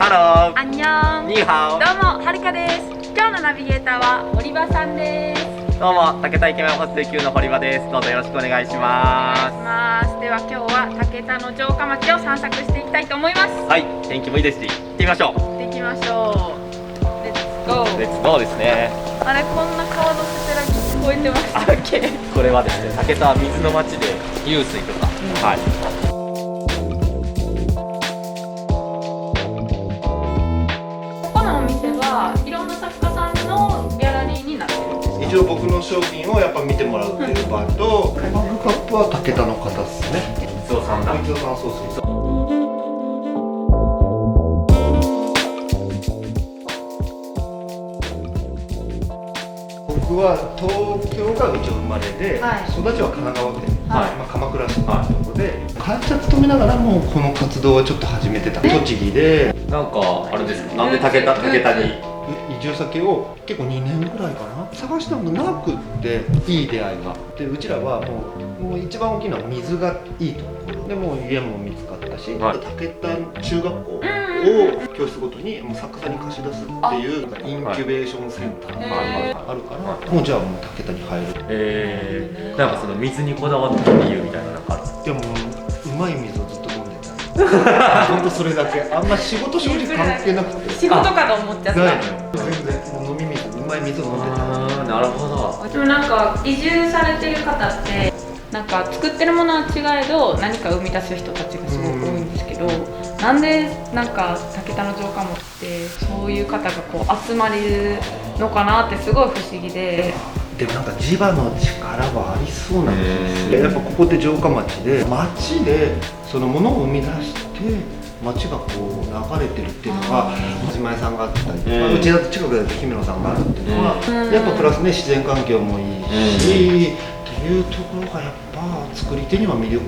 ハロー。アンニョン。ニーハオ。どうも、はるかです。今日のナビゲーターは堀場さんです。どうも、竹田イケメンホステ級の堀場です。どうぞよろしくお願いします。では今日は竹田の城下町を散策していきたいと思います。はい、天気もいいですし、行ってみましょう。行ってきましょう。レッツゴー。レッツゴーですね。あれ、こんな川のせせらぎ聞こえてましたっけ？これはですね、竹田は水の町で湧水とか、はい。ここのお店はいろんな作家さんのギャラリーになってるんですか？一応僕の商品をやっぱ見てもらうっていう場と、マグカップは竹田の方っすね。三尾さんだ。三尾さん、そうそうそう。僕は東京が一応生まれで、はい、育ちは神奈川県、はい、鎌倉市のところで、会社勤めながらもこの活動はちょっと始めてた。栃木でなんかあれですか。なんで竹田に移住先を結構2年ぐらいかな探したのがなくっていい出会いがで、うちらはもう一番大きな水がいいところでもう家も見つかったし、はい、竹田中学校を教室ごとにもう作家さんに貸し出すっていうインキュベーションセンターがあるから、もうじゃあもう竹田に入る。なんかその水にこだわった理由みたいなのがある。でもうまい水をずっと飲んでた本当それだけ。あんま仕事正直関係なくて、仕事かと思っちゃった。ないのよ全然。もう飲み水、うまい水を飲んでた。なるほど。でもなんか移住されてる方ってなんか作ってるものは違えど何か生み出す人たちがすごく多いんですけど、なんでなんか竹田の城下町ってそういう方がこう集まれるのかなってすごい不思議で。でもなんか地場の力はありそうなんですよ。やっぱここって城下町でそのものを生み出して町がこう流れてるっていうのが始まりさんがあったりとか、うちだと近くだと姫野さんがあるっていうのはやっぱプラスね、自然環境もいいしっていうところがやっぱ作り手には魅力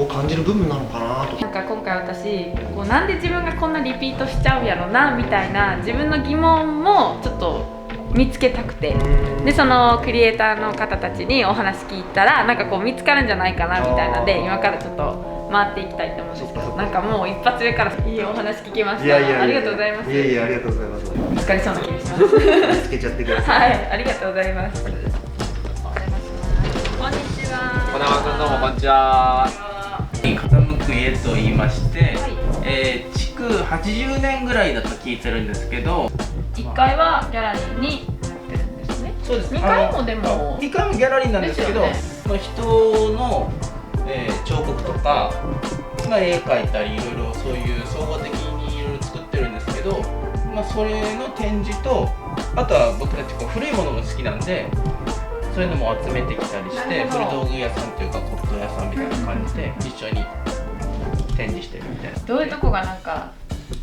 を感じる部分なのかなと。なんか今回私こうなんで自分がこんなリピートしちゃうやろなみたいな自分の疑問もちょっと見つけたくて、でそのクリエイターの方たちにお話聞いたらなんかこう見つかるんじゃないかなみたいなので今からちょっと回っていきたいと思うんですけど、なんかもう一発目からいいお話聞きました。ありがとうございます。いやいや、ありがとうございます。見つかりそうな気がします。見つけちゃってください。はい、ありがとうございます。こんにちは。小玉君どうもこんにちは。傾く家と言いまして、はい、築80年ぐらいだと聞いてるんですけど、1階はギャラリーになってるんですね。そうです。2階もでも2階もギャラリーなんですけど、ですよね、人の、彫刻とか、絵描いたりいろいろそういう総合的にいろいろ作ってるんですけど、それの展示と、あとは僕たちこう古いものも好きなんでそういうのも集めてきたりして、古道具屋さんというか骨董屋さんみたいな感じで一緒に展示してるみたいな。どういうとこがなんか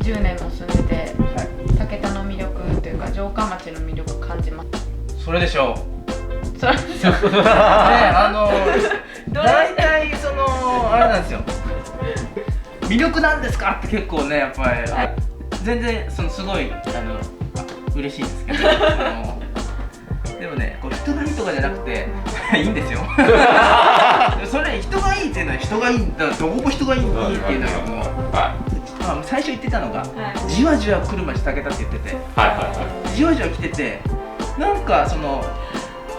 10年も住んでて、はい、竹田の魅力というか城下町の魅力感じます。それでしょう。それ大体そのあれなんですよ。魅力なんですかって結構ねやっぱり、全然そのすごい嬉しいんですけど、でもねこう人がいいとかじゃなくていいんですよ。それ人がいいっていうのは人がいいんだ、どこも人がいいっていうのよりも、最初言ってたのが、じわじわ来る町竹田って言ってて、じわじわ来ててなんかその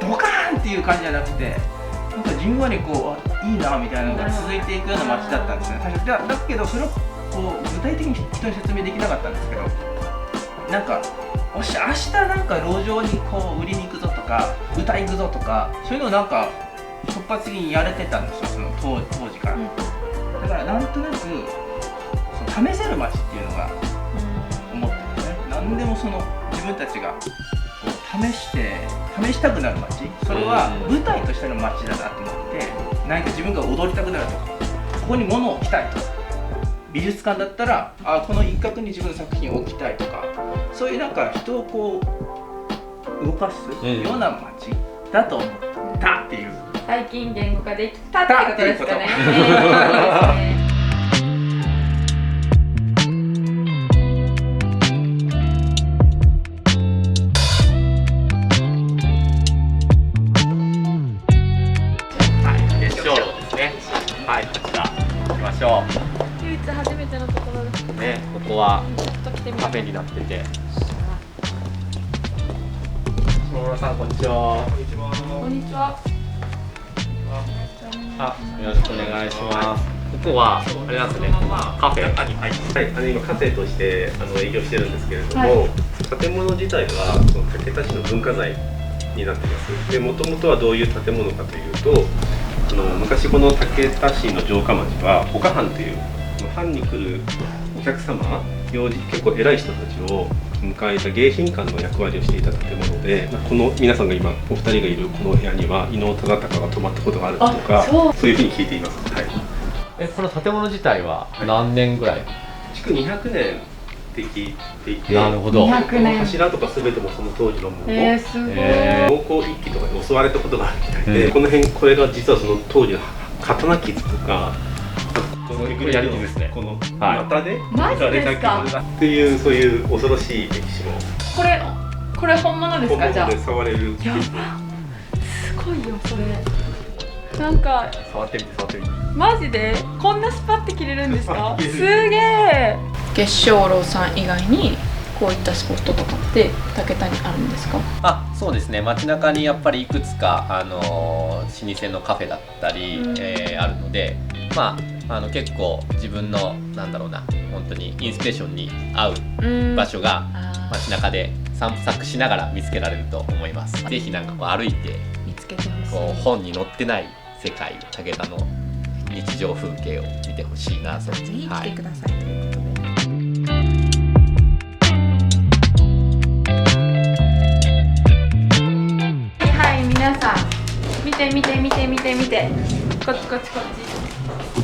ドカーンっていう感じじゃなくて、なんかじんわりこういいなみたいなのが続いていくような街だったんですね、最初。だけどそれをこう具体的に人に説明できなかったんですけど、なんか明日なんか路上にこう売りに行くぞとか歌い行くぞとかそういうのをなんか突発的にやれてたんですよ、その当時から。だからなんとなくその試せる街っていうのが思っててね、何でもその自分たちが試したくなる街、それは舞台としての街だなと思って、何か自分が踊りたくなるとか、ここに物を置きたいとか、美術館だったらこの一角に自分の作品を置きたいとか、そういうなんか人をこう動かすような街だと思ったっていう、最近言語化できたってことですかね。はい、こちら行きましょう。唯一初めてのところですね、ここはてみよう。カフェになってて。下村さん、こんにちは。こんにちは。あ、よろしくお願いします。ここはあれなんですね。カフェ。はい、今カフェとして営業してるんですけれども、は建物自体はその竹田市の文化財になっています。で、もともとはどういう建物かというと、昔この竹田市の城下町は岡藩という藩に来るお客様、行事結構偉い人たちを迎えた迎賓館の役割をしていた建物で、この皆さんが今お二人がいるこの部屋には伊能忠敬が泊まったことがあるとか、そういうふうに聞いています。はい。この建物自体は何年ぐらい？築200年って聞いていて、なるほど。200年。柱とか全てもその当時のものを、すごい。農耕一揆とかに襲われたことがあるみたいで、この辺これが実はその当時の刀傷とか、このやりですね。このはい股でマジですか傷がっていうそういう恐ろしい歴史もこれ本物ですか？じゃあ。で触れる。やば。すごいよそれ。なんか触ってみて。マジでこんなスパって切れるんですか？す切れるげえ。月鐘楼さん以外にこういったスポットとかって竹田にあるんですか？あ、そうですね。街中にやっぱりいくつか老舗のカフェだったり、あるので、結構自分の本当にインスピレーションに合う場所が街中で散策しながら見つけられると思います。ぜひこう歩いて見つけてほしい。本に載ってない世界、竹田の日常風景を見てほしいなと。ぜひ来てくださいということで。はい、皆さん見てこっち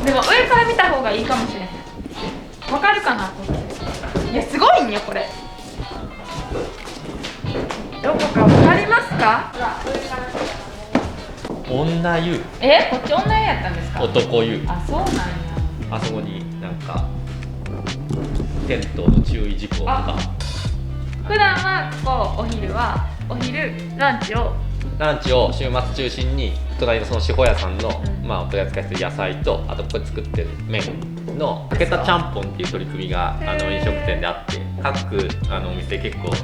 でも上から見た方がいいかもしれない。わかるかな？こっち。いや、すごいんよこれ。どこかわかりますか？女湯、こっち女湯やったんですか？男湯、あ、そうなんや。あそこにテントの注意事項とか。普段はここお昼ランチを週末中心に隣のその四方屋さんの、お取り扱いしてる野菜と、あとここで作ってる麺の竹田ちゃんぽんっていう取り組みが飲食店であって、各お店結構オリ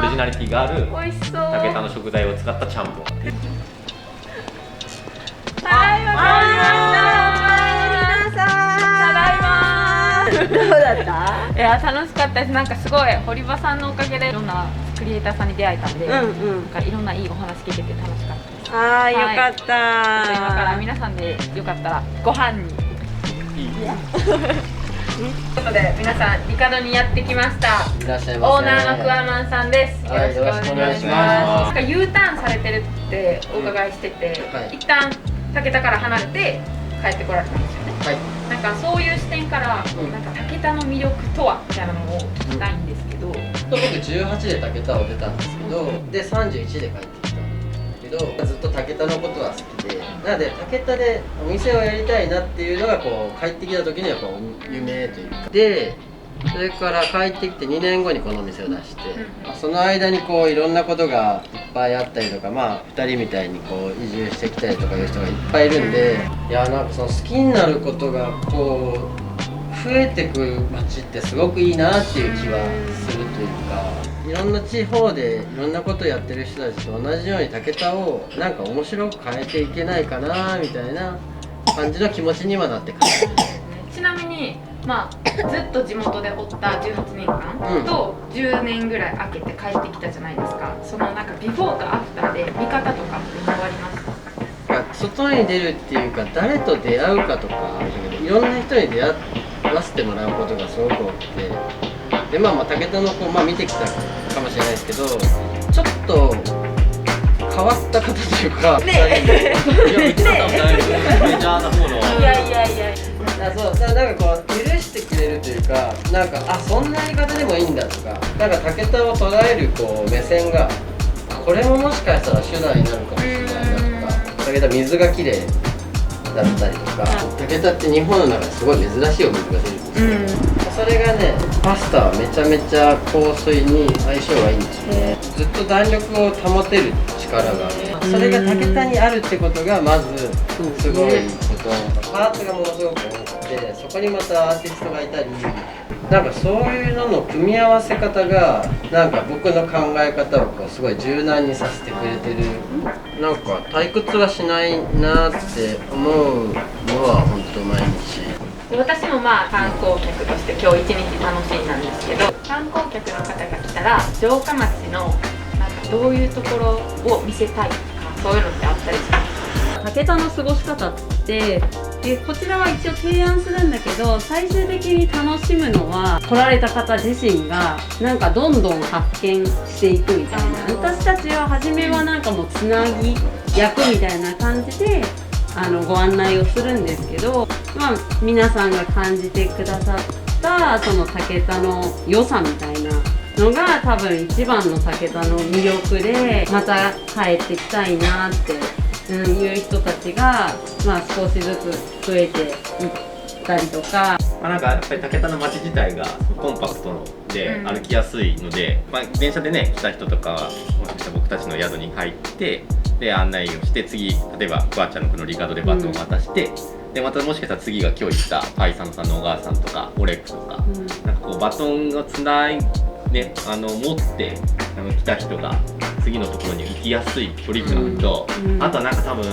ジナリティがある美味しそう。竹田の食材を使ったちゃんぽん。はい、わかりました。ただいま。どうだった？いや、楽しかったです。すごい堀場さんのおかげでいろんなクリエイターさんに出会えたんで、いろんないいお話聞けて楽しかったです。ああ、よかった。今から皆さんでよかったらご飯に。ということで皆さんリカドにやってきました。いらっしゃいませ。オーナーのクワマンさんです。よろしくお願いします。U ターンされてるってお伺いしてて、一旦竹田から離れて帰ってこられたんですよね。はい。そういう視点から竹田の魅力とはみたいなのを聞きたいんですけど。僕18で竹田を出たんですけど、で31で帰ってきたんですけど、ずっと竹田のことは好きで、なので竹田でお店をやりたいなっていうのがこう帰ってきた時にやっぱ夢というかで、それから帰ってきて2年後にこのお店を出して、その間にこういろんなことがいっぱいあったりとか、2人みたいにこう移住してきたりとかいう人がいっぱいいるんで、いやその好きになることがこう増えてくる街ってすごくいいなっていう気はするというか、いろんな地方でいろんなことやってる人たちと同じように竹田を面白く変えていけないかなみたいな感じの気持ちにはなってくる。ちなみにずっと地元でおった18年間と10年ぐらい空けて帰ってきたじゃないですか。そのビフォーとアフターで見方とかって変わりました？外に出るっていうか、誰と出会うかとかあるけど、いろんな人に出会わせてもらうことがすごく多くて、で竹田の見てきたかもしれないですけど、ちょっと変わった方というか、メジャーな方の。いやそう許してくれるというか、そんなやり方でもいいんだとか、竹田を捉える目線が、これももしかしたら手段になるかもしれないなとか、竹田水がきれいだったりとか、竹田って日本の中ですごい珍しいお水が出るんですよ、それがね、パスタはめちゃめちゃ香水に相性がいいんですよね。ずっと弾力を保てる力があって、それが竹田にあるってことがまずすごいことパートがものすごく多くて、そこにまたアーティストがいたり、なんかそういうのの組み合わせ方がなんか僕の考え方をこうすごい柔軟にさせてくれてる。なんか退屈はしないなって思うのは本当毎日。私もまあ観光客として今日一日楽しんだんですけど、観光客の方が来たら城下町のなんかどういうところを見せたいとか、そういうのってあったりしますか？竹田の過ごし方ってでこちらは一応提案するんだけど、最終的に楽しむのは来られた方自身がなんかどんどん発見していくみたいな。私たちは初めはなんかもうつなぎ役みたいな感じでご案内をするんですけど、まあ、皆さんが感じてくださったその竹田の良さみたいなのが多分一番の竹田の魅力で、また帰ってきたいなっていう人たちが、まあ、少しずつ増えていったりとか。なんかやっぱり竹田の街自体がコンパクトで歩きやすいので、電車でね来た人とかはもしかしたら僕たちの宿に入ってで案内をして、次例えばクワちゃんのこのリカードでバトンを渡して、でまたもしかしたら次が今日行ったパイサンさんのお母さんとかオレックとか、なんかこうバトンをつないね持って来た人が次のところに行きやすい距離感と、あとはなんか多分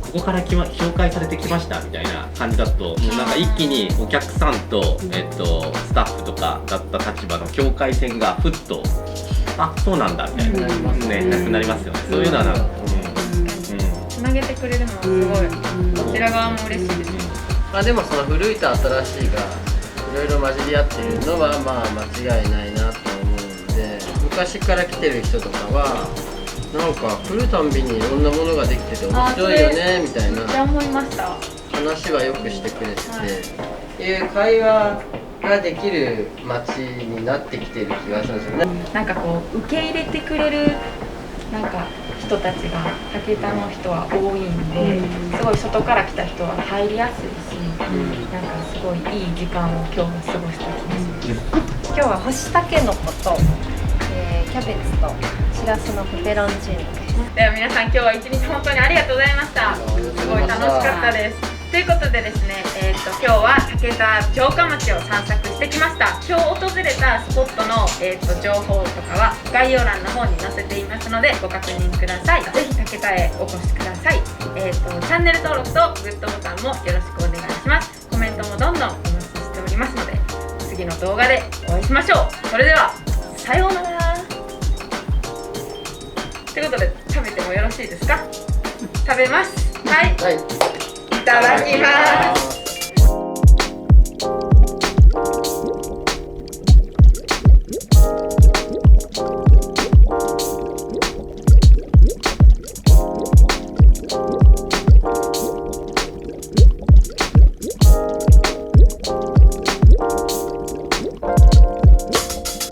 ここから紹介されてきましたみたいな感じだと、もうなんか一気にお客さんと、スタッフとかだった立場の境界線がふっと、あ、そうなんだみたいな、なくなりますよね。そういうのはなんか、つなげてくれるのはすごい、こちら側も嬉しいです。でもその古いと新しいがいろいろ混じり合ってるのはまあ間違いないなと思うんで、昔から来てる人とかはなんか来るたんびにいろんなものができてて面白いよねみたいなめっちゃ思いました。話はよくしてくれてて、いう会話ができる街になってきてる気がするんですよね。なんかこう受け入れてくれるなんか人たちが竹田の人は多いんで、すごい外から来た人は入りやすいし、なんかすごいいい時間を今日は過ごした気がします。今日は干しタケノコと、キャベツとしらすのペペロンチーノです。では皆さん今日は一日本当にありがとうございました。すごい楽しかったです。ということでですね、今日は竹田城下町を散策してきました。今日訪れたスポットの、情報とかは概要欄の方に載せていますのでご確認ください。ぜひ竹田へお越しください。チャンネル登録とグッドボタンもよろしくお願いします。コメントもどんどんお待ちしておりますので、次の動画でお会いしましょう。それではさようなら。ということで食べてもよろしいですか？食べます。はい、いただきます。